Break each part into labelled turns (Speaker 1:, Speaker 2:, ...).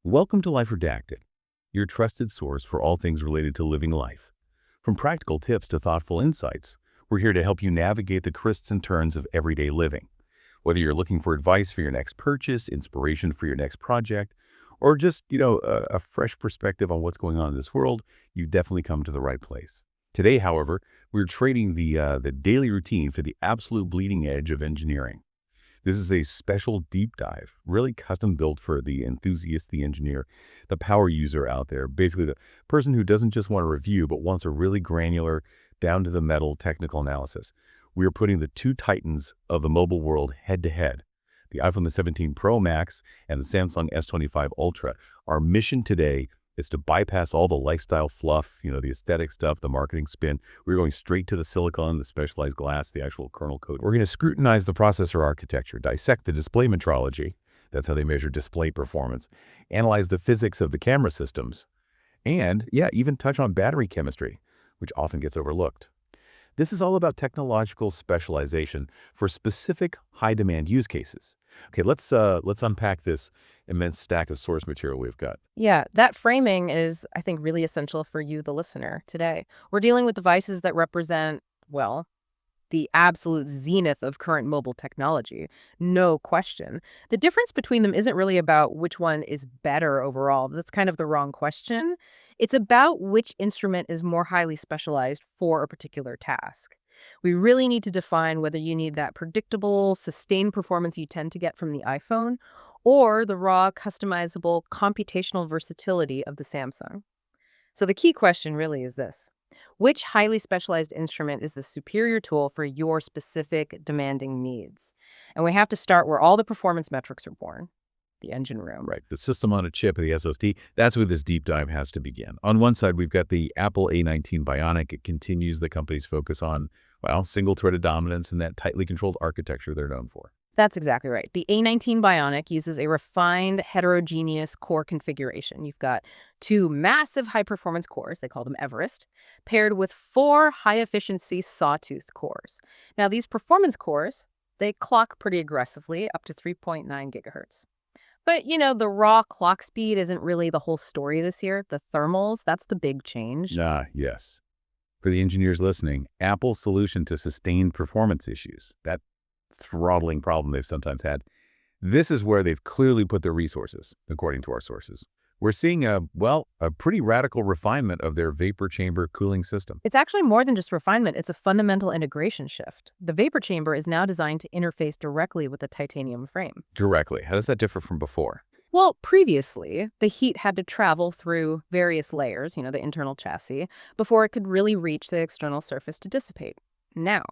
Speaker 1: Welcome to Life Redacted, your trusted source for all things related to living life. From practical tips to thoughtful insights, we're here to help you navigate the twists and turns of everyday living. Whether you're looking for advice for your next purchase, inspiration for your next project, or just, a fresh perspective on what's going on in this world, you've definitely come to the right place. Today, however, we're trading the daily routine for the absolute bleeding edge of engineering. This is a special deep dive, really custom built for the enthusiast, the engineer, the power user out there, basically the person who doesn't just want a review, but wants a really granular, down to the metal technical analysis. We are putting the two titans of the mobile world head to head, the iPhone 17 Pro Max and the Samsung S25 Ultra. Our mission today is to bypass all the lifestyle fluff, the aesthetic stuff, the marketing spin. We're going straight to the silicon, the specialized glass, the actual kernel code. We're going to scrutinize the processor architecture, dissect the display metrology, that's how they measure display performance, analyze the physics of the camera systems, and, even touch on battery chemistry, which often gets overlooked. This is all about technological specialization for specific high-demand use cases. Okay, let's unpack this immense stack of source material we've got.
Speaker 2: Yeah, that framing is, I think, really essential for you, the listener, today. We're dealing with devices that represent, well, the absolute zenith of current mobile technology. No question. The difference between them isn't really about which one is better overall. That's kind of the wrong question. It's about which instrument is more highly specialized for a particular task. We really need to define whether you need that predictable, sustained performance you tend to get from the iPhone or the raw, customizable, computational versatility of the Samsung. So the key question really is this. Which highly specialized instrument is the superior tool for your specific demanding needs? And we have to start where all the performance metrics are born, the engine room.
Speaker 1: Right, the system on a chip, the SoC, that's where this deep dive has to begin. On one side, we've got the Apple A19 Bionic. It continues the company's focus on, single-threaded dominance and that tightly controlled architecture they're known for.
Speaker 2: That's exactly right. The A19 Bionic uses a refined heterogeneous core configuration. You've got two massive high-performance cores, they call them Everest, paired with four high-efficiency sawtooth cores. Now, these performance cores, they clock pretty aggressively, up to 3.9 gigahertz. But, the raw clock speed isn't really the whole story this year. The thermals, that's the big change.
Speaker 1: Yes. For the engineers listening, Apple's solution to sustained performance issues, that throttling problem they've sometimes had, this is where they've clearly put their resources, according to our sources. We're seeing a pretty radical refinement of their vapor chamber cooling system.
Speaker 2: It's actually more than just refinement. It's a fundamental integration shift. The vapor chamber is now designed to interface directly with the titanium frame.
Speaker 1: Directly. How does that differ from before?
Speaker 2: Well, previously, the heat had to travel through various layers, the internal chassis, before it could really reach the external surface to dissipate. Now,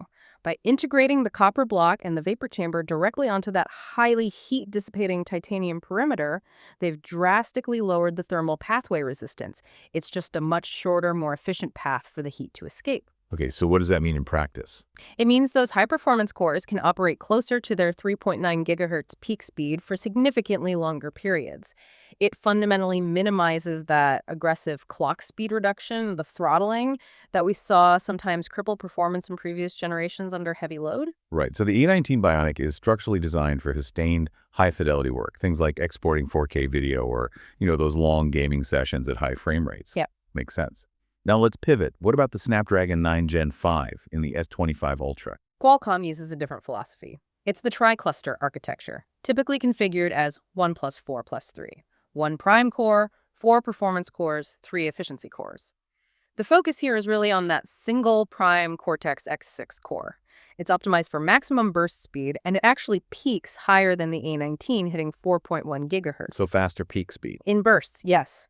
Speaker 2: by integrating the copper block and the vapor chamber directly onto that highly heat-dissipating titanium perimeter, they've drastically lowered the thermal pathway resistance. It's just a much shorter, more efficient path for the heat to escape.
Speaker 1: Okay, so what does that mean in practice?
Speaker 2: It means those high-performance cores can operate closer to their 3.9 gigahertz peak speed for significantly longer periods. It fundamentally minimizes that aggressive clock speed reduction, the throttling, that we saw sometimes cripple performance in previous generations under heavy load.
Speaker 1: Right, so the A19 Bionic is structurally designed for sustained high-fidelity work, things like exporting 4K video or, those long gaming sessions at high frame rates.
Speaker 2: Yep.
Speaker 1: Makes sense. Now let's pivot. What about the Snapdragon 9 Gen 5 in the S25 Ultra?
Speaker 2: Qualcomm uses a different philosophy. It's the tri-cluster architecture, typically configured as 1 plus 4 plus 3. 1 prime core, 4 performance cores, 3 efficiency cores. The focus here is really on that single prime Cortex-X6 core. It's optimized for maximum burst speed, and it actually peaks higher than the A19, hitting 4.1 gigahertz.
Speaker 1: So faster peak speed.
Speaker 2: In bursts, yes.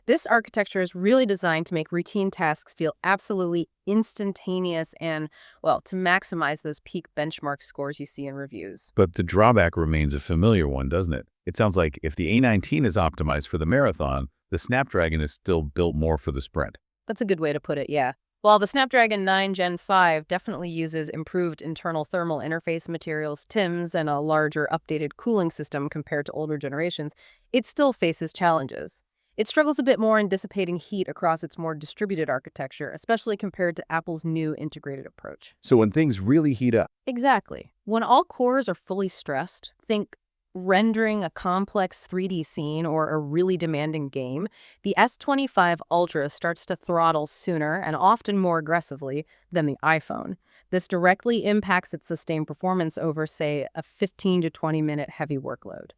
Speaker 2: This architecture is really designed to make routine tasks feel absolutely instantaneous and, to maximize those peak benchmark scores you see in reviews.
Speaker 1: But the drawback remains a familiar one, doesn't it? It sounds like if the A19 is optimized for the marathon, the Snapdragon is still built more for the sprint.
Speaker 2: That's a good way to put it, yeah. While the Snapdragon 9 Gen 5 definitely uses improved internal thermal interface materials, TIMs, and a larger updated cooling system compared to older generations, it still faces challenges. It struggles a bit more in dissipating heat across its more distributed architecture, especially compared to Apple's new integrated approach.
Speaker 1: So when things really heat up.
Speaker 2: Exactly. When all cores are fully stressed, think rendering a complex 3D scene or a really demanding game, the S25 Ultra starts to throttle sooner and often more aggressively than the iPhone. This directly impacts its sustained performance over, say, a 15 to 20-minute heavy workload.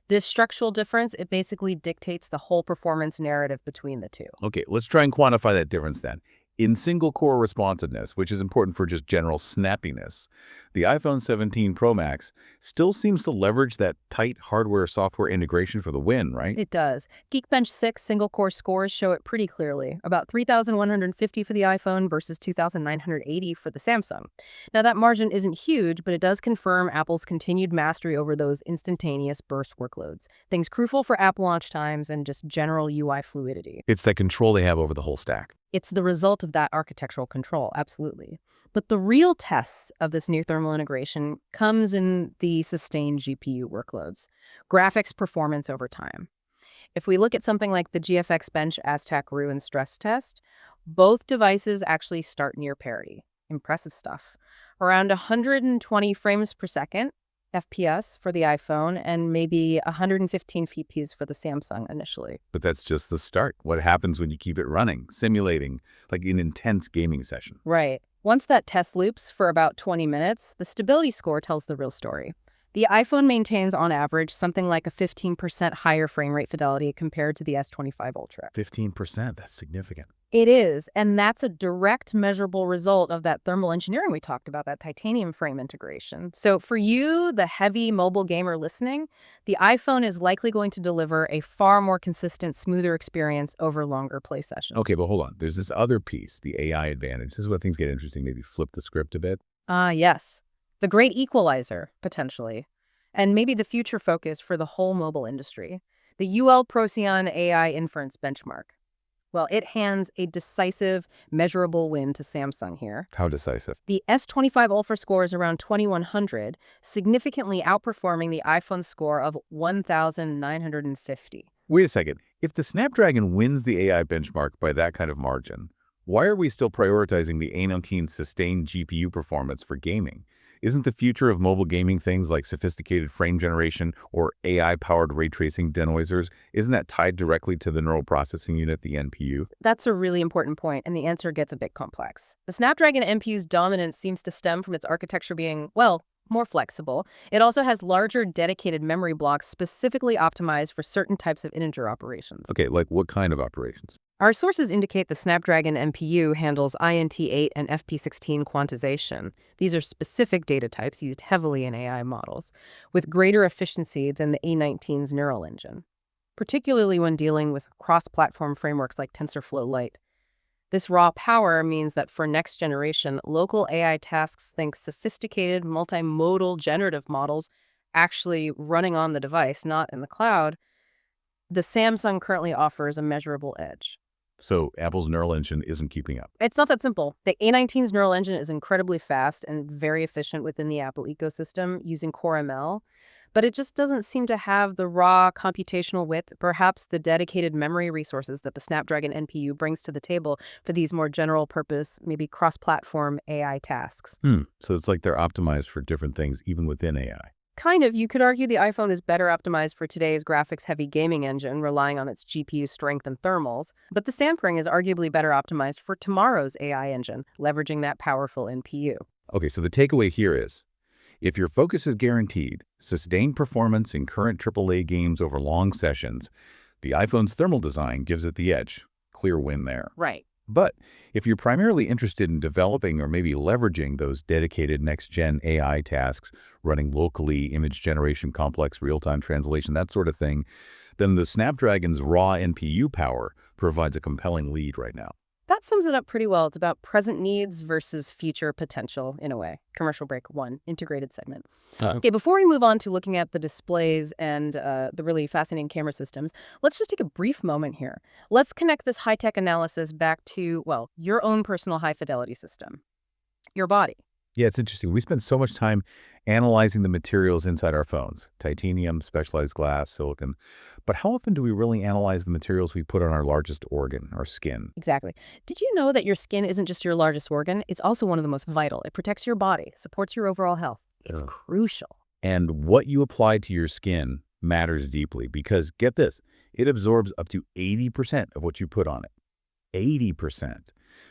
Speaker 2: This structural difference, it basically dictates the whole performance narrative between the two.
Speaker 1: Okay, let's try and quantify that difference then. In single-core responsiveness, which is important for just general snappiness, the iPhone 17 Pro Max still seems to leverage that tight hardware-software integration for the win, right?
Speaker 2: It does. Geekbench 6 single-core scores show it pretty clearly, about 3,150 for the iPhone versus 2,980 for the Samsung. Now, that margin isn't huge, but it does confirm Apple's continued mastery over those instantaneous burst workloads, things crucial for app launch times and just general UI fluidity.
Speaker 1: It's that control they have over the whole stack.
Speaker 2: It's the result of that architectural control, absolutely. But the real test of this new thermal integration comes in the sustained GPU workloads, graphics performance over time. If we look at something like the GFX Bench Aztec Ruin stress test, both devices actually start near parity. Impressive stuff. Around 120 frames per second, FPS for the iPhone, and maybe 115 FPS for the Samsung initially.
Speaker 1: But that's just the start. What happens when you keep it running, simulating, like an intense gaming session?
Speaker 2: Right. Once that test loops for about 20 minutes, the stability score tells the real story. The iPhone maintains, on average, something like a 15% higher frame rate fidelity compared to the S25 Ultra.
Speaker 1: 15%, that's significant.
Speaker 2: It is, and that's a direct measurable result of that thermal engineering we talked about, that titanium frame integration. So for you, the heavy mobile gamer listening, the iPhone is likely going to deliver a far more consistent, smoother experience over longer play sessions.
Speaker 1: Okay, but hold on. There's this other piece, the AI advantage. This is where things get interesting. Maybe flip the script a bit.
Speaker 2: Yes. The great equalizer, potentially. And maybe the future focus for the whole mobile industry. The UL Procyon AI inference benchmark. Well, it hands a decisive, measurable win to Samsung here.
Speaker 1: How decisive?
Speaker 2: The S25 Ultra score is around 2,100, significantly outperforming the iPhone score of 1,950.
Speaker 1: Wait a second. If the Snapdragon wins the AI benchmark by that kind of margin, why are we still prioritizing the A19's sustained GPU performance for gaming? Isn't the future of mobile gaming things like sophisticated frame generation or AI-powered ray tracing denoisers, isn't that tied directly to the neural processing unit, the NPU?
Speaker 2: That's a really important point, and the answer gets a bit complex. The Snapdragon NPU's dominance seems to stem from its architecture being, well, more flexible. It also has larger dedicated memory blocks specifically optimized for certain types of integer operations.
Speaker 1: Okay, like what kind of operations?
Speaker 2: Our sources indicate the Snapdragon NPU handles INT8 and FP16 quantization. These are specific data types used heavily in AI models, with greater efficiency than the A19's neural engine, particularly when dealing with cross-platform frameworks like TensorFlow Lite. This raw power means that for next-generation local AI tasks, think sophisticated multimodal generative models actually running on the device, not in the cloud, the Samsung currently offers a measurable edge.
Speaker 1: So Apple's neural engine isn't keeping up.
Speaker 2: It's not that simple. The A19's neural engine is incredibly fast and very efficient within the Apple ecosystem using Core ML, but it just doesn't seem to have the raw computational width, perhaps the dedicated memory resources that the Snapdragon NPU brings to the table for these more general purpose, maybe cross-platform AI tasks.
Speaker 1: So it's like they're optimized for different things even within AI.
Speaker 2: Kind of. You could argue the iPhone is better optimized for today's graphics-heavy gaming engine, relying on its GPU strength and thermals, but the Samsung is arguably better optimized for tomorrow's AI engine, leveraging that powerful NPU.
Speaker 1: Okay, so the takeaway here is, if your focus is guaranteed, sustained performance in current AAA games over long sessions, the iPhone's thermal design gives it the edge. Clear win there.
Speaker 2: Right.
Speaker 1: But if you're primarily interested in developing or maybe leveraging those dedicated next-gen AI tasks, running locally, image generation, complex real-time translation, that sort of thing, then the Snapdragon's raw NPU power provides a compelling lead right now.
Speaker 2: That sums it up pretty well. It's about present needs versus future potential, in a way. Commercial break 1, integrated segment. Okay, before we move on to looking at the displays and the really fascinating camera systems, let's just take a brief moment here. Let's connect this high-tech analysis back to, well, your own personal high-fidelity system, your body.
Speaker 1: Yeah, it's interesting. We spend so much time analyzing the materials inside our phones, titanium, specialized glass, silicon. But how often do we really analyze the materials we put on our largest organ, our skin?
Speaker 2: Exactly. Did you know that your skin isn't just your largest organ? It's also one of the most vital. It protects your body, supports your overall health. It's crucial.
Speaker 1: And what you apply to your skin matters deeply because, get this, it absorbs up to 80% of what you put on it. 80%.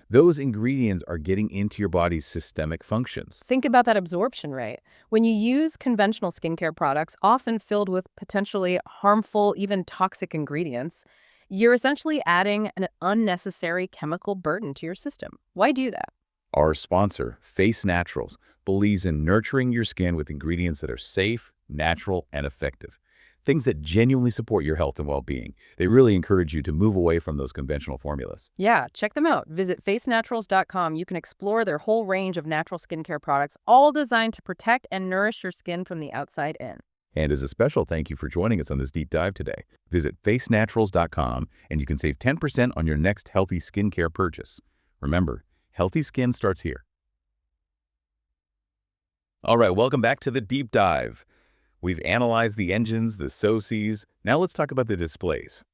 Speaker 1: Those ingredients are getting into your body's systemic functions.
Speaker 2: Think about that absorption rate. When you use conventional skincare products, often filled with potentially harmful, even toxic ingredients, you're essentially adding an unnecessary chemical burden to your system. Why do that?
Speaker 1: Our sponsor, Face Naturals, believes in nurturing your skin with ingredients that are safe, natural, and effective. Things that genuinely support your health and well-being. They really encourage you to move away from those conventional formulas.
Speaker 2: Yeah, check them out. Visit facenaturals.com. You can explore their whole range of natural skincare products, all designed to protect and nourish your skin from the outside in.
Speaker 1: And as a special thank you for joining us on this deep dive today, visit facenaturals.com and you can save 10% on your next healthy skincare purchase. Remember, healthy skin starts here. All right, welcome back to the deep dive. We've analyzed the engines, the SoCs. Now let's talk about the displays.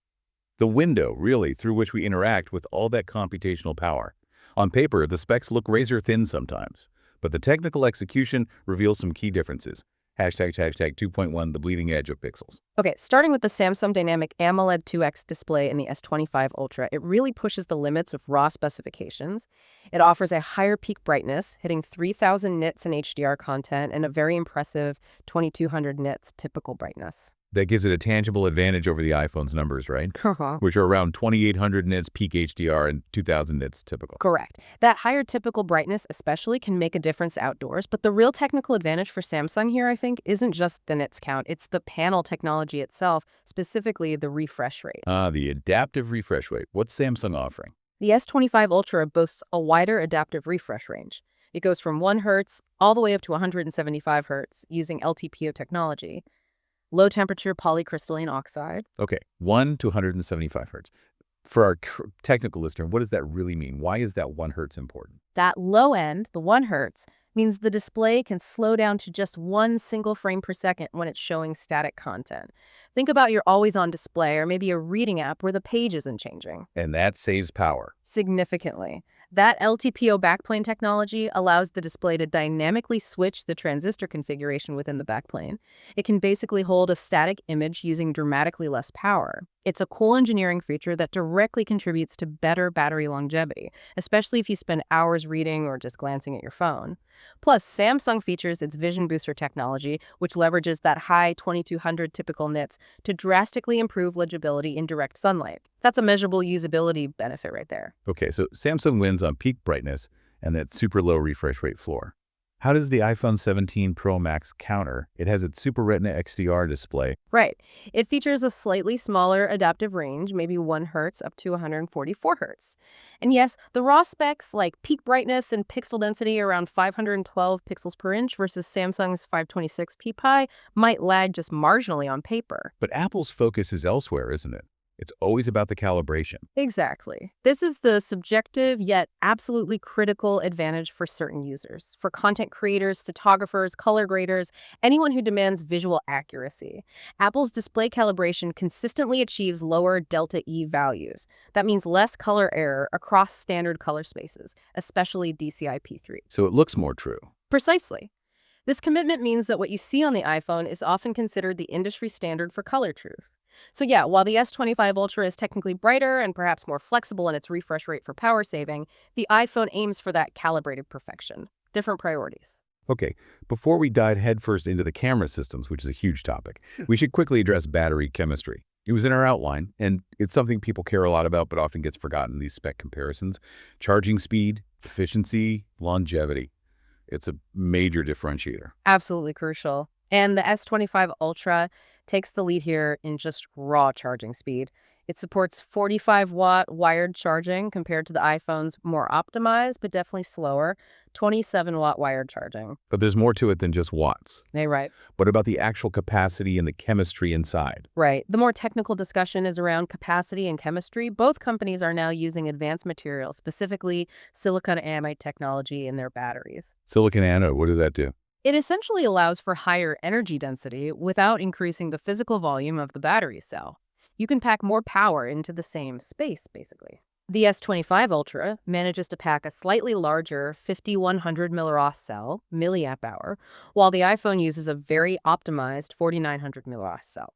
Speaker 1: The window, really, through which we interact with all that computational power. On paper, the specs look razor thin sometimes, but the technical execution reveals some key differences. Hashtag 2.1, the bleeding edge of pixels.
Speaker 2: Okay, starting with the Samsung Dynamic AMOLED 2X display in the S25 Ultra, it really pushes the limits of raw specifications. It offers a higher peak brightness, hitting 3,000 nits in HDR content and a very impressive 2,200 nits typical brightness.
Speaker 1: That gives it a tangible advantage over the iPhone's numbers, right?
Speaker 2: Uh-huh.
Speaker 1: Which are around 2,800 nits peak HDR and 2,000 nits typical.
Speaker 2: Correct. That higher typical brightness especially can make a difference outdoors, but the real technical advantage for Samsung here, I think, isn't just the nits count. It's the panel technology itself, specifically the refresh rate.
Speaker 1: The adaptive refresh rate. What's Samsung offering?
Speaker 2: The S25 Ultra boasts a wider adaptive refresh range. It goes from 1 Hz all the way up to 175 Hz using LTPO technology. Low temperature polycrystalline oxide.
Speaker 1: Okay, 1 to 175 hertz. For our technical listener, what does that really mean? Why is that 1 hertz important?
Speaker 2: That low end, the 1 Hz, means the display can slow down to just one single frame per second when it's showing static content. Think about your always-on display or maybe a reading app where the page isn't changing.
Speaker 1: And that saves power.
Speaker 2: Significantly. That LTPO backplane technology allows the display to dynamically switch the transistor configuration within the backplane. It can basically hold a static image using dramatically less power. It's a cool engineering feature that directly contributes to better battery longevity, especially if you spend hours reading or just glancing at your phone. Plus, Samsung features its Vision Booster technology, which leverages that high 2200 typical nits to drastically improve legibility in direct sunlight. That's a measurable usability benefit right there.
Speaker 1: Okay, so Samsung wins on peak brightness and that super low refresh rate floor. How does the iPhone 17 Pro Max counter? It has its Super Retina XDR display.
Speaker 2: Right. It features a slightly smaller adaptive range, maybe 1 Hz up to 144 Hz. And yes, the raw specs like peak brightness and pixel density around 512 pixels per inch versus Samsung's 526 ppi might lag just marginally on paper.
Speaker 1: But Apple's focus is elsewhere, isn't it? It's always about the calibration.
Speaker 2: Exactly. This is the subjective yet absolutely critical advantage for certain users. For content creators, photographers, color graders, anyone who demands visual accuracy. Apple's display calibration consistently achieves lower delta E values. That means less color error across standard color spaces, especially DCI-P3.
Speaker 1: So it looks more true.
Speaker 2: Precisely. This commitment means that what you see on the iPhone is often considered the industry standard for color truth. So yeah, while the S25 Ultra is technically brighter and perhaps more flexible in its refresh rate for power saving, the iPhone aims for that calibrated perfection. Different priorities.
Speaker 1: Okay, before we dive headfirst into the camera systems, which is a huge topic, we should quickly address battery chemistry. It was in our outline, and it's something people care a lot about but often gets forgotten in these spec comparisons. Charging speed, efficiency, longevity. It's a major differentiator.
Speaker 2: Absolutely crucial. And the S25 Ultra takes the lead here in just raw charging speed. It supports 45-watt wired charging compared to the iPhone's more optimized, but definitely slower, 27-watt wired charging.
Speaker 1: But there's more to it than just watts.
Speaker 2: Right.
Speaker 1: What about the actual capacity and the chemistry inside?
Speaker 2: Right. The more technical discussion is around capacity and chemistry. Both companies are now using advanced materials, specifically silicon amide technology in their batteries.
Speaker 1: Silicon anode, what does that do?
Speaker 2: It essentially allows for higher energy density without increasing the physical volume of the battery cell. You can pack more power into the same space, basically. The S25 Ultra manages to pack a slightly larger 5100 milliroth cell, milliamp hour, while the iPhone uses a very optimized 4900 milliroth cell.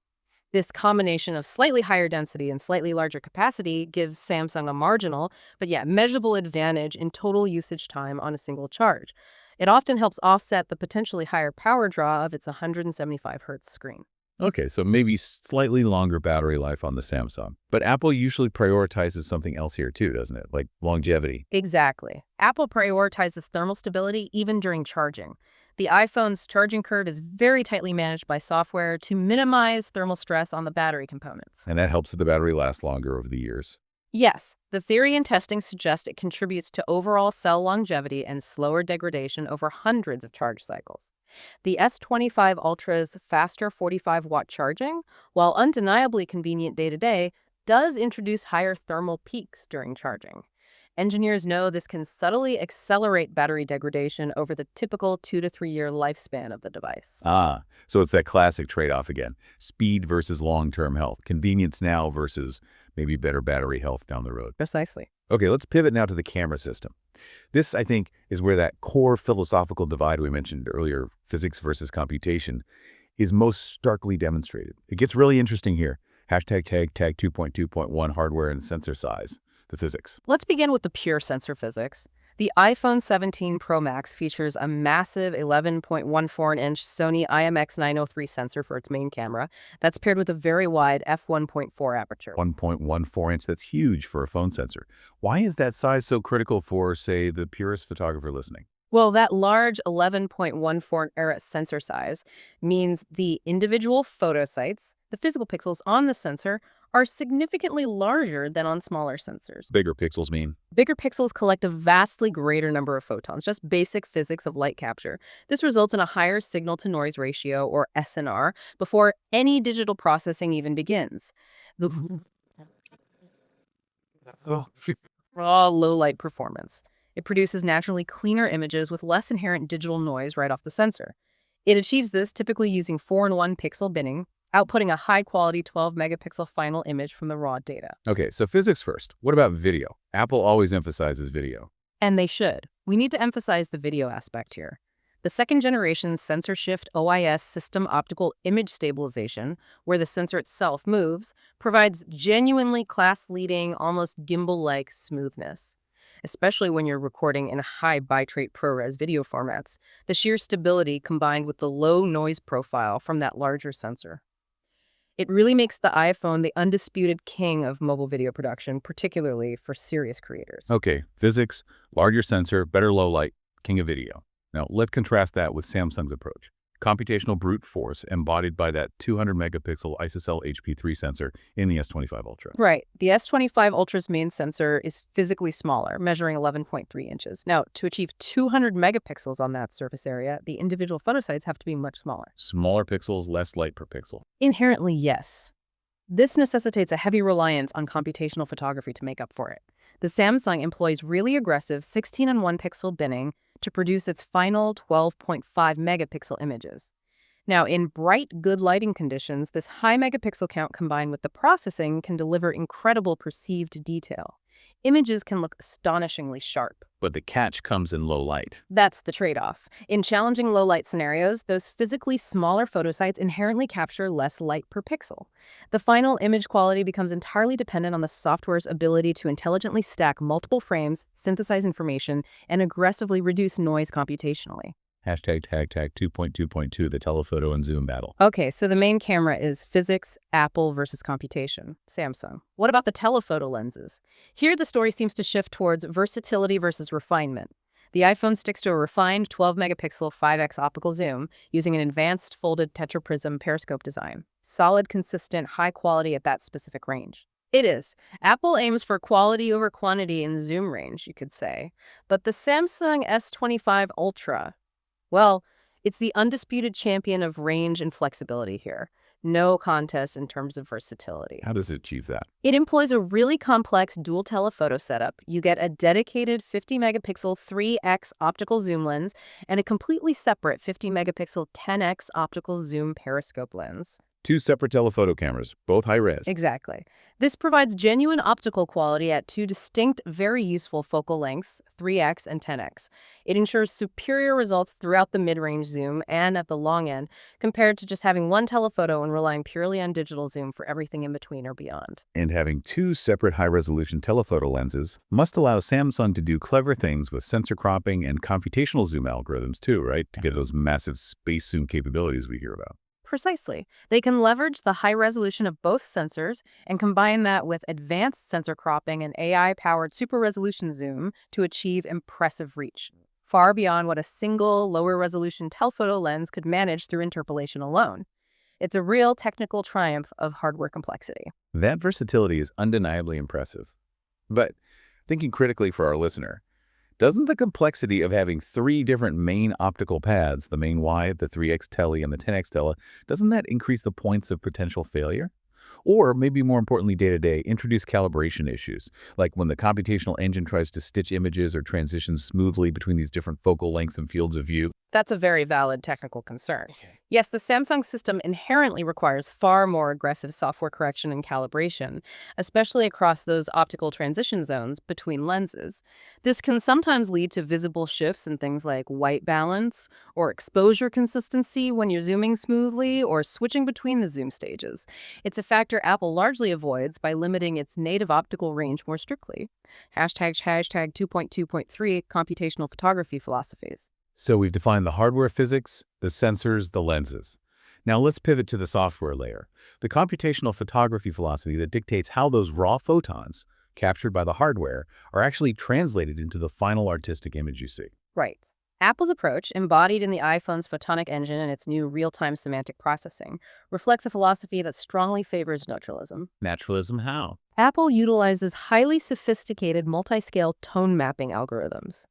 Speaker 2: This combination of slightly higher density and slightly larger capacity gives Samsung a marginal, but yet measurable advantage in total usage time on a single charge. It often helps offset the potentially higher power draw of its 175 hertz screen.
Speaker 1: Okay, so maybe slightly longer battery life on the Samsung. But Apple usually prioritizes something else here too, doesn't it? Like longevity.
Speaker 2: Exactly. Apple prioritizes thermal stability even during charging. The iPhone's charging curve is very tightly managed by software to minimize thermal stress on the battery components.
Speaker 1: And that helps the battery last longer over the years.
Speaker 2: Yes, the theory and testing suggest it contributes to overall cell longevity and slower degradation over hundreds of charge cycles. The S25 Ultra's faster 45-watt charging, while undeniably convenient day-to-day, does introduce higher thermal peaks during charging. Engineers know this can subtly accelerate battery degradation over the typical 2 to 3 year lifespan of the device.
Speaker 1: Ah, so it's that classic trade-off again. Speed versus long-term health. Convenience now versus maybe better battery health down the road.
Speaker 2: Precisely.
Speaker 1: Okay, let's pivot now to the camera system. This, I think, is where that core philosophical divide we mentioned earlier, physics versus computation, is most starkly demonstrated. It gets really interesting here. Hashtag tag 2.2.1 hardware and sensor size, the physics.
Speaker 2: Let's begin with the pure sensor physics. The iPhone 17 Pro Max features a massive 11.14-inch Sony IMX903 sensor for its main camera that's paired with a very wide f1.4 aperture.
Speaker 1: 1.14 inch, that's huge for a phone sensor. Why is that size so critical for, say, the purist photographer listening?
Speaker 2: Well, that large 11.14 era sensor size means the individual photo sites, the physical pixels on the sensor, are significantly larger than on smaller sensors.
Speaker 1: Bigger pixels mean?
Speaker 2: Bigger pixels collect a vastly greater number of photons, just basic physics of light capture. This results in a higher signal-to-noise ratio, or SNR, before any digital processing even begins. The raw low-light performance. It produces naturally cleaner images with less inherent digital noise right off the sensor. It achieves this typically using 4-in-1 pixel binning, outputting a high-quality 12-megapixel final image from the raw data.
Speaker 1: Okay, so physics first. What about video? Apple always emphasizes video.
Speaker 2: And they should. We need to emphasize the video aspect here. The second-generation sensor shift OIS system optical image stabilization, where the sensor itself moves, provides genuinely class-leading, almost gimbal-like smoothness. Especially when you're recording in high bitrate ProRes video formats, the sheer stability combined with the low noise profile from that larger sensor. It really makes the iPhone the undisputed king of mobile video production, particularly for serious creators.
Speaker 1: Okay, physics, larger sensor, better low light, king of video. Now, let's contrast that with Samsung's approach. Computational brute force embodied by that 200-megapixel ISOCELL HP3 sensor in the S25 Ultra.
Speaker 2: Right. The S25 Ultra's main sensor is physically smaller, measuring 11.3 inches. Now, to achieve 200 megapixels on that surface area, the individual photosites have to be much smaller.
Speaker 1: Smaller pixels, less light per pixel.
Speaker 2: Inherently, yes. This necessitates a heavy reliance on computational photography to make up for it. The Samsung employs really aggressive 16-in-1 pixel binning to produce its final 12.5 megapixel images. Now, in bright, good lighting conditions, this high megapixel count combined with the processing can deliver incredible perceived detail. Images can look astonishingly sharp.
Speaker 1: But the catch comes in low light.
Speaker 2: That's the trade-off. In challenging low-light scenarios, those physically smaller photosites inherently capture less light per pixel. The final image quality becomes entirely dependent on the software's ability to intelligently stack multiple frames, synthesize information, and aggressively reduce noise computationally.
Speaker 1: Hashtag tag 2.2.2, the telephoto and zoom battle.
Speaker 2: Okay, so the main camera is physics, Apple versus computation, Samsung. What about the telephoto lenses? Here the story seems to shift towards versatility versus refinement. The iPhone sticks to a refined 12-megapixel 5x optical zoom using an advanced folded tetraprism periscope design. Solid, consistent, high quality at that specific range. It is. Apple aims for quality over quantity in zoom range, you could say. But the Samsung S25 Ultra, well, it's the undisputed champion of range and flexibility here. No contest in terms of versatility.
Speaker 1: How does it achieve that?
Speaker 2: It employs a really complex dual telephoto setup. You get a dedicated 50-megapixel 3x optical zoom lens and a completely separate 50-megapixel 10x optical zoom periscope lens.
Speaker 1: Two separate telephoto cameras, both high-res.
Speaker 2: Exactly. This provides genuine optical quality at two distinct, very useful focal lengths, 3x and 10x. It ensures superior results throughout the mid-range zoom and at the long end, compared to just having one telephoto and relying purely on digital zoom for everything in between or beyond.
Speaker 1: And having two separate high-resolution telephoto lenses must allow Samsung to do clever things with sensor cropping and computational zoom algorithms too, right? To get those massive space zoom capabilities we hear about.
Speaker 2: Precisely. They can leverage the high resolution of both sensors and combine that with advanced sensor cropping and AI-powered super resolution zoom to achieve impressive reach, far beyond what a single lower resolution telephoto lens could manage through interpolation alone. It's a real technical triumph of hardware complexity.
Speaker 1: That versatility is undeniably impressive. But thinking critically for our listener, doesn't the complexity of having three different main optical pads, the main wide, the 3x tele, and the 10x tele, doesn't that increase the points of potential failure? Or maybe more importantly day-to-day, introduce calibration issues, like when the computational engine tries to stitch images or transition smoothly between these different focal lengths and fields of view?
Speaker 2: That's a very valid technical concern. Yes, the Samsung system inherently requires far more aggressive software correction and calibration, especially across those optical transition zones between lenses. This can sometimes lead to visible shifts in things like white balance or exposure consistency when you're zooming smoothly or switching between the zoom stages. It's a factor Apple largely avoids by limiting its native optical range more strictly. Hashtag 2.2.3 computational photography philosophies.
Speaker 1: So we've defined the hardware physics, the sensors, the lenses. Now let's pivot to the software layer, the computational photography philosophy that dictates how those raw photons, captured by the hardware, are actually translated into the final artistic image you see.
Speaker 2: Right. Apple's approach, embodied in the iPhone's photonic engine and its new real-time semantic processing, reflects a philosophy that strongly favors neutralism.
Speaker 1: Naturalism how?
Speaker 2: Apple utilizes highly sophisticated multi-scale tone mapping algorithms.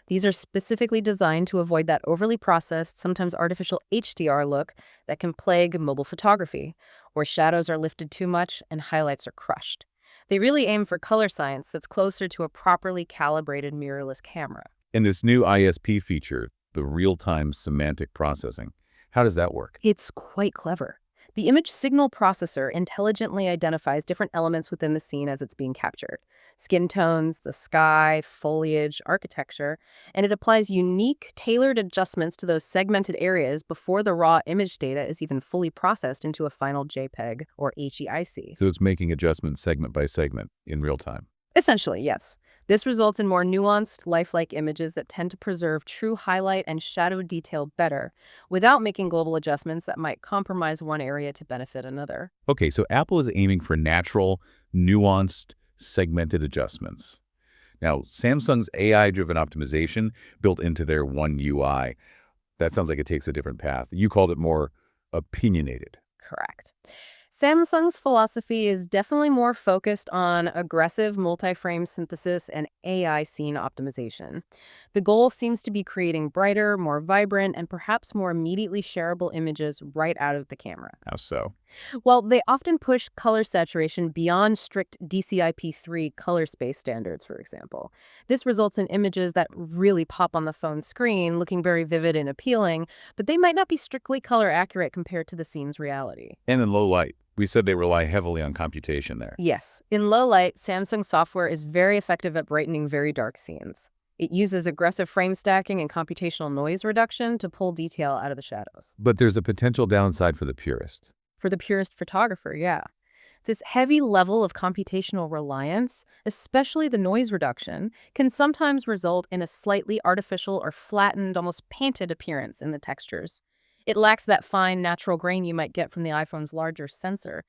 Speaker 2: These are specifically designed to avoid that overly processed, sometimes artificial HDR look that can plague mobile photography, where shadows are lifted too much and highlights are crushed. They really aim for color science that's closer to a properly calibrated mirrorless camera.
Speaker 1: In this new ISP feature, the real-time semantic processing, how does that work?
Speaker 2: It's quite clever. The image signal processor intelligently identifies different elements within the scene as it's being captured. Skin tones, the sky, foliage, architecture, and it applies unique, tailored adjustments to those segmented areas before the raw image data is even fully processed into a final JPEG or HEIC.
Speaker 1: So it's making adjustments segment by segment in real time.
Speaker 2: Essentially, yes. This results in more nuanced, lifelike images that tend to preserve true highlight and shadow detail better, without making global adjustments that might compromise one area to benefit another.
Speaker 1: Okay, so Apple is aiming for natural, nuanced, segmented adjustments. Now, Samsung's AI-driven optimization built into their One UI, that sounds like it takes a different path. You called it more opinionated.
Speaker 2: Correct. Samsung's philosophy is definitely more focused on aggressive multi-frame synthesis and AI scene optimization. The goal seems to be creating brighter, more vibrant, and perhaps more immediately shareable images right out of the camera.
Speaker 1: How so?
Speaker 2: Well, they often push color saturation beyond strict DCI-P3 color space standards, for example. This results in images that really pop on the phone screen, looking very vivid and appealing, but they might not be strictly color accurate compared to the scene's reality.
Speaker 1: And in low light, we said they rely heavily on computation there.
Speaker 2: Yes, in low light, Samsung software is very effective at brightening very dark scenes. It uses aggressive frame stacking and computational noise reduction to pull detail out of the shadows.
Speaker 1: But there's a potential downside for the purist.
Speaker 2: For the purist photographer, yeah. This heavy level of computational reliance, especially the noise reduction, can sometimes result in a slightly artificial or flattened, almost painted appearance in the textures. It lacks that fine, natural grain you might get from the iPhone's larger sensor.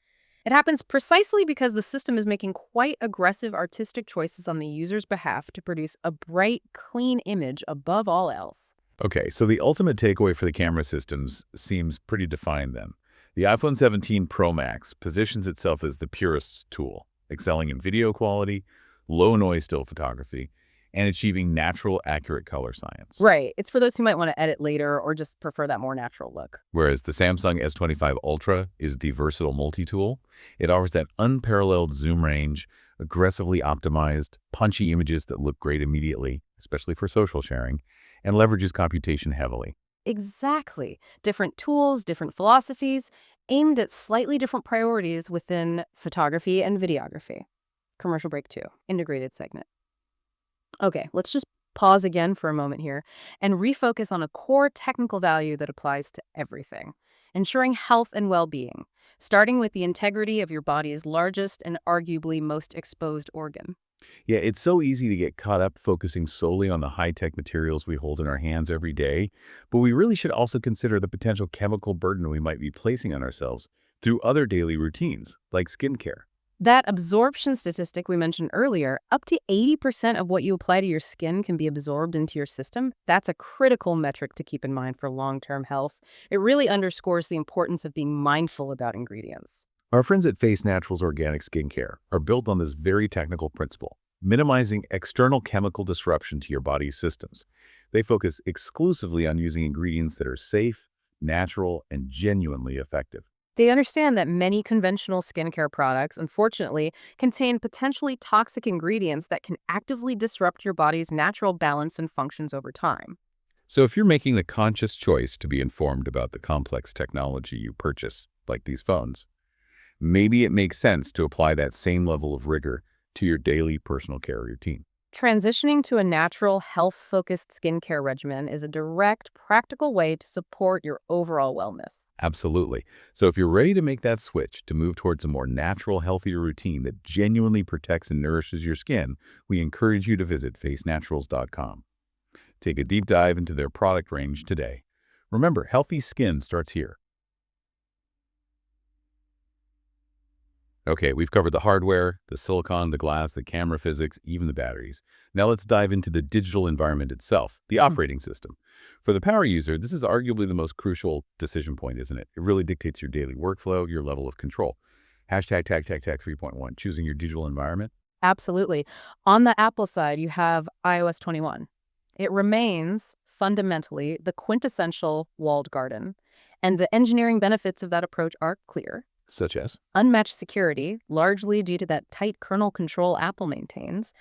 Speaker 2: It happens precisely because the system is making quite aggressive artistic choices on the user's behalf to produce a bright, clean image above all else.
Speaker 1: Okay, so the ultimate takeaway for the camera systems seems pretty defined then. The iPhone 17 Pro Max positions itself as the purist's tool, excelling in video quality, low noise still photography, and achieving natural, accurate color science.
Speaker 2: Right. It's for those who might want to edit later or just prefer that more natural look.
Speaker 1: Whereas the Samsung S25 Ultra is the versatile multi-tool. It offers that unparalleled zoom range, aggressively optimized, punchy images that look great immediately, especially for social sharing, and leverages computation heavily.
Speaker 2: Exactly. Different tools, different philosophies, aimed at slightly different priorities within photography and videography. Commercial break 2, integrated segment. Okay, let's just pause again for a moment here and refocus on a core technical value that applies to everything, ensuring health and well-being, starting with the integrity of your body's largest and arguably most exposed organ.
Speaker 1: Yeah, it's so easy to get caught up focusing solely on the high-tech materials we hold in our hands every day, but we really should also consider the potential chemical burden we might be placing on ourselves through other daily routines, like skincare.
Speaker 2: That absorption statistic we mentioned earlier, up to 80% of what you apply to your skin can be absorbed into your system. That's a critical metric to keep in mind for long-term health. It really underscores the importance of being mindful about ingredients.
Speaker 1: Our friends at Face Naturals Organic Skincare are built on this very technical principle, minimizing external chemical disruption to your body's systems. They focus exclusively on using ingredients that are safe, natural, and genuinely effective.
Speaker 2: They understand that many conventional skincare products, unfortunately, contain potentially toxic ingredients that can actively disrupt your body's natural balance and functions over time.
Speaker 1: So if you're making the conscious choice to be informed about the complex technology you purchase, like these phones, maybe it makes sense to apply that same level of rigor to your daily personal care routine.
Speaker 2: Transitioning to a natural, health-focused skincare regimen is a direct, practical way to support your overall wellness.
Speaker 1: Absolutely. So if you're ready to make that switch to move towards a more natural, healthier routine that genuinely protects and nourishes your skin, we encourage you to visit facenaturals.com. Take a deep dive into their product range today. Remember, healthy skin starts here. Okay, we've covered the hardware, the silicon, the glass, the camera physics, even the batteries. Now let's dive into the digital environment itself, the operating system. For the power user, this is arguably the most crucial decision point, isn't it? It really dictates your daily workflow, your level of control. Hashtag tag 3.1, choosing your digital environment.
Speaker 2: Absolutely. On the Apple side, you have iOS 21. It remains fundamentally the quintessential walled garden, and the engineering benefits of that approach are clear.
Speaker 1: Such as?
Speaker 2: Unmatched security, largely due to that tight kernel control Apple maintains,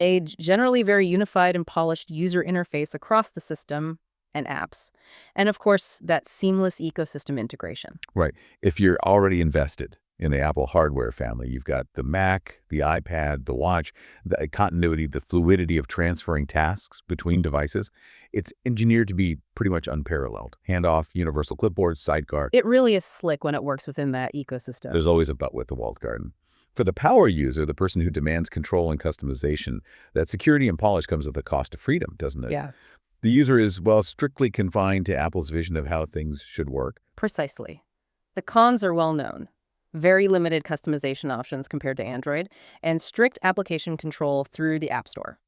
Speaker 2: a generally very unified and polished user interface across the system and apps, and of course, that seamless ecosystem integration.
Speaker 1: Right. If you're already invested in the Apple hardware family, you've got the Mac, the iPad, the watch, the continuity, the fluidity of transferring tasks between devices. It's engineered to be pretty much unparalleled. Handoff, universal clipboard, sidecar.
Speaker 2: It really is slick when it works within that ecosystem.
Speaker 1: There's always a but with the walled garden. For the power user, the person who demands control and customization, that security and polish comes at the cost of freedom, doesn't it?
Speaker 2: Yeah,
Speaker 1: The user is, well, strictly confined to Apple's vision of how things should work.
Speaker 2: precisely. The cons are well known. Very limited customization options compared to Android, and strict application control through the App Store.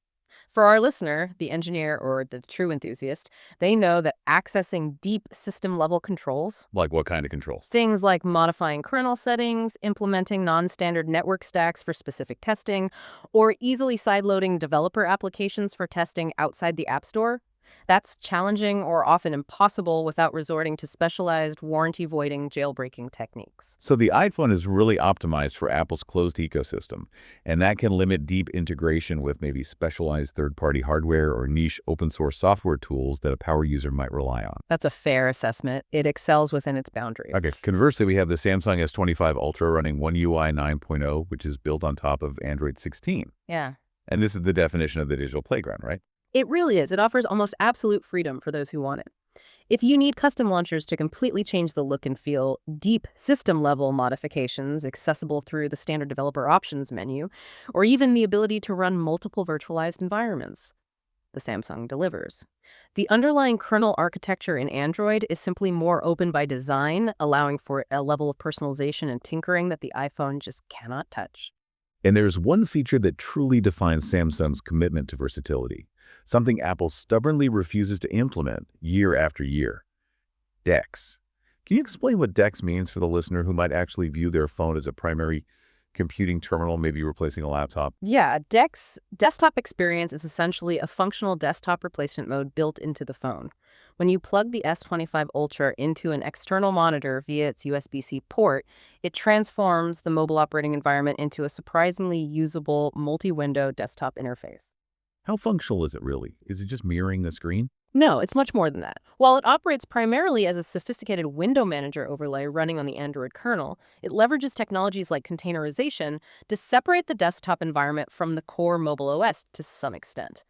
Speaker 2: For our listener, the engineer or the true enthusiast, they know that accessing deep system-level controls,
Speaker 1: Like what kind of controls?
Speaker 2: things like modifying kernel settings, implementing non-standard network stacks for specific testing, or easily sideloading developer applications for testing outside the App Store, that's challenging or often impossible without resorting to specialized warranty-voiding jailbreaking techniques.
Speaker 1: So the iPhone is really optimized for Apple's closed ecosystem, and that can limit deep integration with maybe specialized third-party hardware or niche open-source software tools that a power user might rely on.
Speaker 2: That's a fair assessment. It excels within its boundaries.
Speaker 1: Okay, conversely, we have the Samsung S25 Ultra running One UI 9.0, which is built on top of Android 16.
Speaker 2: Yeah.
Speaker 1: And this is the definition of the digital playground, right?
Speaker 2: It really is. It offers almost absolute freedom for those who want it. If you need custom launchers to completely change the look and feel, deep system-level modifications accessible through the standard developer options menu, or even the ability to run multiple virtualized environments, the Samsung delivers. The underlying kernel architecture in Android is simply more open by design, allowing for a level of personalization and tinkering that the iPhone just cannot touch.
Speaker 1: And there's one feature that truly defines Samsung's commitment to versatility, something Apple stubbornly refuses to implement year after year: DeX. Can you explain what DeX means for the listener who might actually view their phone as a primary computing terminal, maybe replacing a laptop?
Speaker 2: Yeah, DeX desktop experience is essentially a functional desktop replacement mode built into the phone. When you plug the S25 Ultra into an external monitor via its USB-C port, it transforms the mobile operating environment into a surprisingly usable multi-window desktop interface.
Speaker 1: How functional is it really? Is it just mirroring the screen?
Speaker 2: No, it's much more than that. While it operates primarily as a sophisticated window manager overlay running on the Android kernel, it leverages technologies like containerization to separate the desktop environment from the core mobile OS to some extent.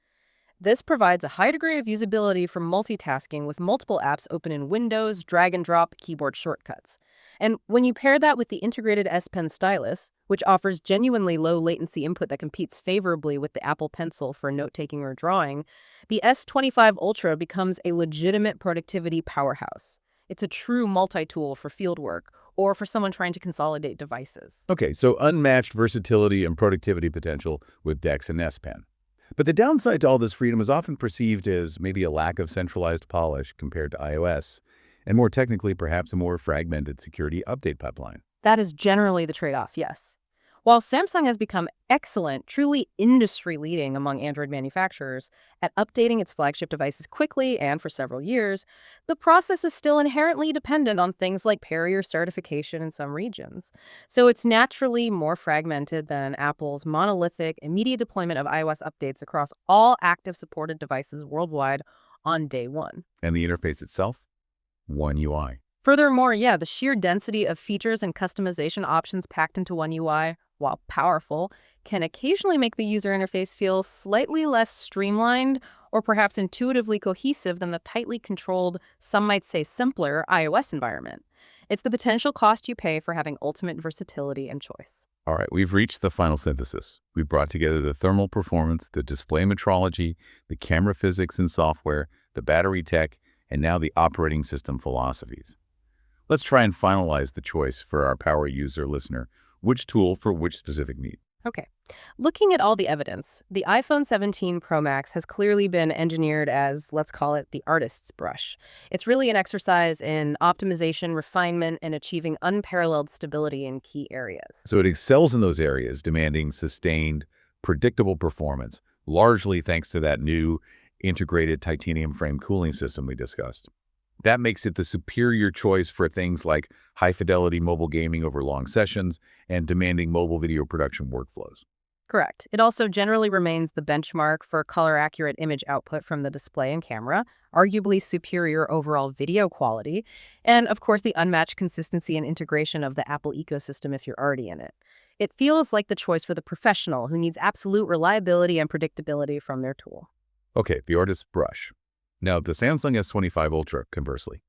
Speaker 2: This provides a high degree of usability for multitasking with multiple apps open in Windows, drag and drop keyboard shortcuts. And when you pair that with the integrated S Pen stylus, which offers genuinely low latency input that competes favorably with the Apple Pencil for note-taking or drawing, the S25 Ultra becomes a legitimate productivity powerhouse. It's a true multi-tool for fieldwork or for someone trying to consolidate devices.
Speaker 1: Okay, so unmatched versatility and productivity potential with DeX and S Pen. But the downside to all this freedom is often perceived as maybe a lack of centralized polish compared to iOS, and more technically, perhaps a more fragmented security update pipeline.
Speaker 2: That is generally the trade-off, yes. While Samsung has become excellent, truly industry-leading among Android manufacturers at updating its flagship devices quickly and for several years, the process is still inherently dependent on things like carrier certification in some regions. So it's naturally more fragmented than Apple's monolithic, immediate deployment of iOS updates across all active supported devices worldwide on day one.
Speaker 1: And the interface itself? One UI.
Speaker 2: Furthermore, yeah, the sheer density of features and customization options packed into one UI, while powerful, can occasionally make the user interface feel slightly less streamlined or perhaps intuitively cohesive than the tightly controlled, some might say simpler, iOS environment. It's the potential cost you pay for having ultimate versatility and choice.
Speaker 1: All right, we've reached the final synthesis. We've brought together the thermal performance, the display metrology, the camera physics and software, the battery tech, and now the operating system philosophies. Let's try and finalize the choice for our power user listener. Which tool for which specific need?
Speaker 2: Okay. Looking at all the evidence, the iPhone 17 Pro Max has clearly been engineered as, let's call it, the artist's brush. It's really an exercise in optimization, refinement, and achieving unparalleled stability in key areas.
Speaker 1: So it excels in those areas, demanding sustained, predictable performance, largely thanks to that new integrated titanium frame cooling system we discussed. That makes it the superior choice for things like high-fidelity mobile gaming over long sessions and demanding mobile video production workflows.
Speaker 2: Correct. It also generally remains the benchmark for color-accurate image output from the display and camera, arguably superior overall video quality, and of course the unmatched consistency and integration of the Apple ecosystem if you're already in it. It feels like the choice for the professional who needs absolute reliability and predictability from their tool.
Speaker 1: Okay, the artist's brush. Now, the Samsung S25 Ultra, conversely,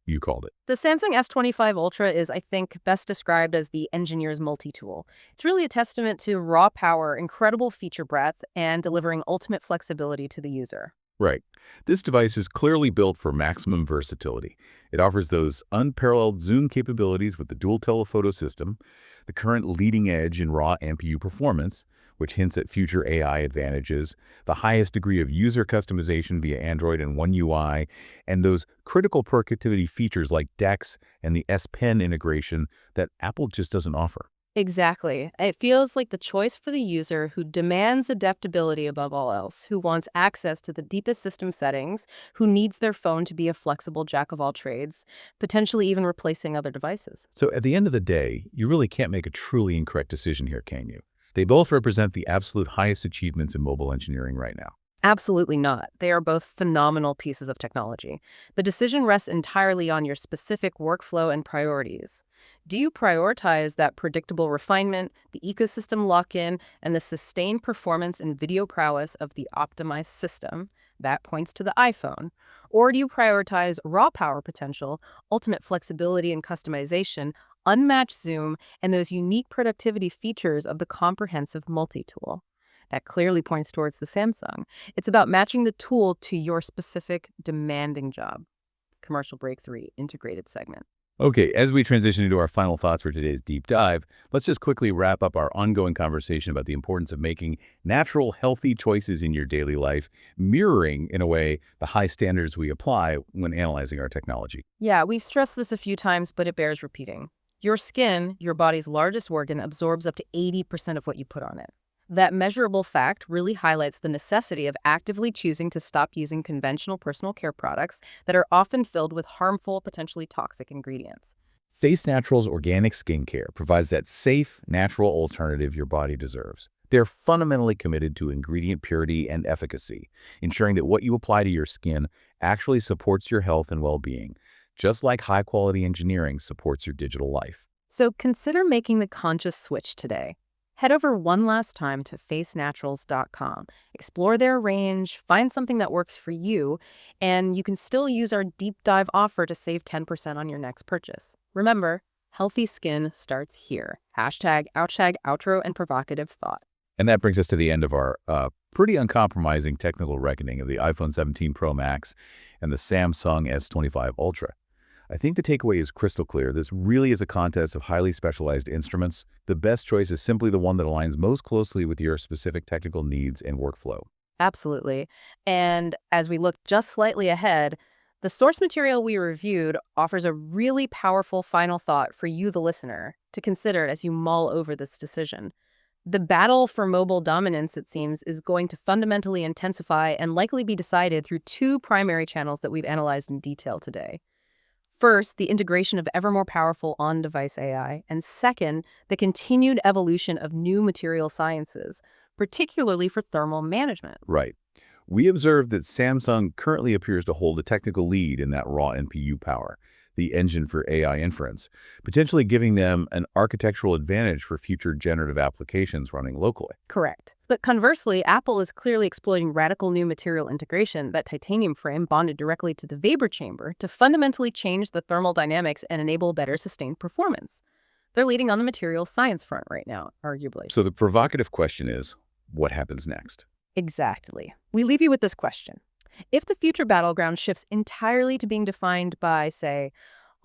Speaker 1: you called it.
Speaker 2: The Samsung S25 Ultra is, I think, best described as the engineer's multi-tool. It's really a testament to raw power, incredible feature breadth, and delivering ultimate flexibility to the user.
Speaker 1: Right. This device is clearly built for maximum versatility. It offers those unparalleled zoom capabilities with the dual telephoto system, the current leading edge in raw NPU performance, which hints at future AI advantages, the highest degree of user customization via Android and One UI, and those critical productivity features like DeX and the S Pen integration that Apple just doesn't offer.
Speaker 2: Exactly. It feels like the choice for the user who demands adaptability above all else, who wants access to the deepest system settings, who needs their phone to be a flexible jack of all trades, potentially even replacing other devices.
Speaker 1: So at the end of the day, you really can't make a truly incorrect decision here, can you? They both represent the absolute highest achievements in mobile engineering right now.
Speaker 2: Absolutely not. They are both phenomenal pieces of technology. The decision rests entirely on your specific workflow and priorities. Do you prioritize that predictable refinement, the ecosystem lock-in, and the sustained performance and video prowess of the optimized system? That points to the iPhone. Or do you prioritize raw power potential, ultimate flexibility and customization, unmatched zoom, and those unique productivity features of the comprehensive multi-tool? That clearly points towards the Samsung. It's about matching the tool to your specific demanding job. Commercial break 3, integrated segment.
Speaker 1: Okay, as we transition into our final thoughts for today's deep dive, let's just quickly wrap up our ongoing conversation about the importance of making natural, healthy choices in your daily life, mirroring, in a way, the high standards we apply when analyzing our technology.
Speaker 2: Yeah, we've stressed this a few times, but it bears repeating. Your skin, your body's largest organ, absorbs up to 80% of what you put on it. That measurable fact really highlights the necessity of actively choosing to stop using conventional personal care products that are often filled with harmful, potentially toxic ingredients.
Speaker 1: Face Natural's organic skincare provides that safe, natural alternative your body deserves. They're fundamentally committed to ingredient purity and efficacy, ensuring that what you apply to your skin actually supports your health and well-being, just like high-quality engineering supports your digital life.
Speaker 2: So consider making the conscious switch today. Head over one last time to facenaturals.com. Explore their range, find something that works for you, and you can still use our deep dive offer to save 10% on your next purchase. Remember, healthy skin starts here. Hashtag outro and provocative thought.
Speaker 1: And that brings us to the end of our pretty uncompromising technical reckoning of the iPhone 17 Pro Max and the Samsung S25 Ultra. I think the takeaway is crystal clear. This really is a contest of highly specialized instruments. The best choice is simply the one that aligns most closely with your specific technical needs and workflow.
Speaker 2: Absolutely. And as we look just slightly ahead, the source material we reviewed offers a really powerful final thought for you, the listener, to consider as you mull over this decision. The battle for mobile dominance, it seems, is going to fundamentally intensify and likely be decided through two primary channels that we've analyzed in detail today. First, the integration of ever more powerful on-device AI, and second, the continued evolution of new material sciences, particularly for thermal management.
Speaker 1: Right. We observed that Samsung currently appears to hold a technical lead in that raw NPU power, the engine for AI inference, potentially giving them an architectural advantage for future generative applications running locally.
Speaker 2: Correct. But conversely, Apple is clearly exploiting radical new material integration, that titanium frame bonded directly to the vapor chamber, to fundamentally change the thermal dynamics and enable better sustained performance. They're leading on the material science front right now, arguably.
Speaker 1: So the provocative question is, what happens next?
Speaker 2: Exactly. We leave you with this question. If the future battleground shifts entirely to being defined by, say,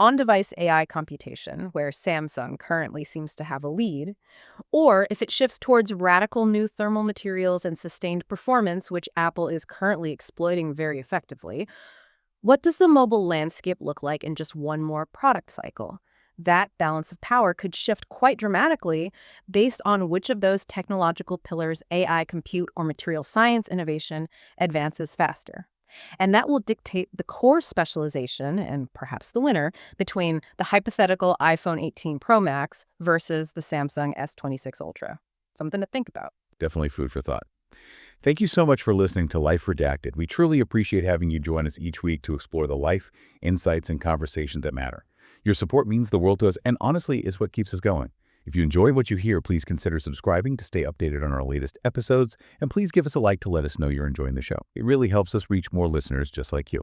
Speaker 2: on-device AI computation, where Samsung currently seems to have a lead, or if it shifts towards radical new thermal materials and sustained performance, which Apple is currently exploiting very effectively, what does the mobile landscape look like in just one more product cycle? That balance of power could shift quite dramatically based on which of those technological pillars, AI, compute, or material science innovation, advances faster. And that will dictate the core specialization, and perhaps the winner, between the hypothetical iPhone 18 Pro Max versus the Samsung S26 Ultra. Something to think about.
Speaker 1: Definitely food for thought. Thank you so much for listening to Life Redacted. We truly appreciate having you join us each week to explore the life, insights, and conversations that matter. Your support means the world to us and honestly is what keeps us going. If you enjoy what you hear, please consider subscribing to stay updated on our latest episodes, and please give us a like to let us know you're enjoying the show. It really helps us reach more listeners just like you.